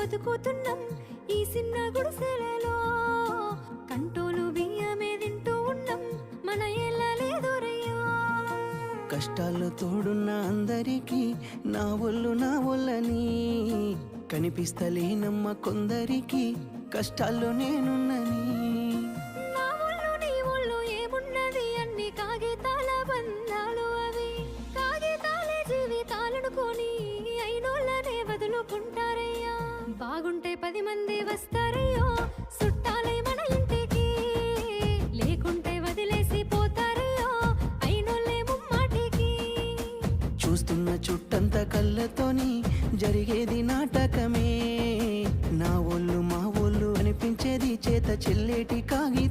బతుకుతున్నాం ఈ చిన్న గుడిసెలలో. కంటోలు బియ్యమే తింటూ ఉన్నాం, మన ఎల్లలేదోరయ్యా. కష్టాల్లో తోడున్న అందరికీ నా ఒళ్ళని కనిపిస్తలేనమ్మ కొందరికి కష్టాల్లో నేనున్నని. నా ఒళ్ళు నీ ఒళ్ళు ఏమున్నది, అన్ని కాగితాల బంధాలు అవి. కాగితాలే జీవితాలనుకొని అయినోళ్ళనే వదులుకుంటారయ్యా. బాగుంటే 10 మంది వస్తారయ్యో చుట్టాలే మన ఇంటికి, లేకుంటే వదిలేసి పోతారయ్యో అయినోళ్ళే ముమ్మాటికి. చూస్తున్న చుట్టంత కళ్ళతోని జరిగేది నాటకమే. నా ఒళ్ళు మా ఒళ్ళు అనిపించేది చేత చెల్లేటి కాగి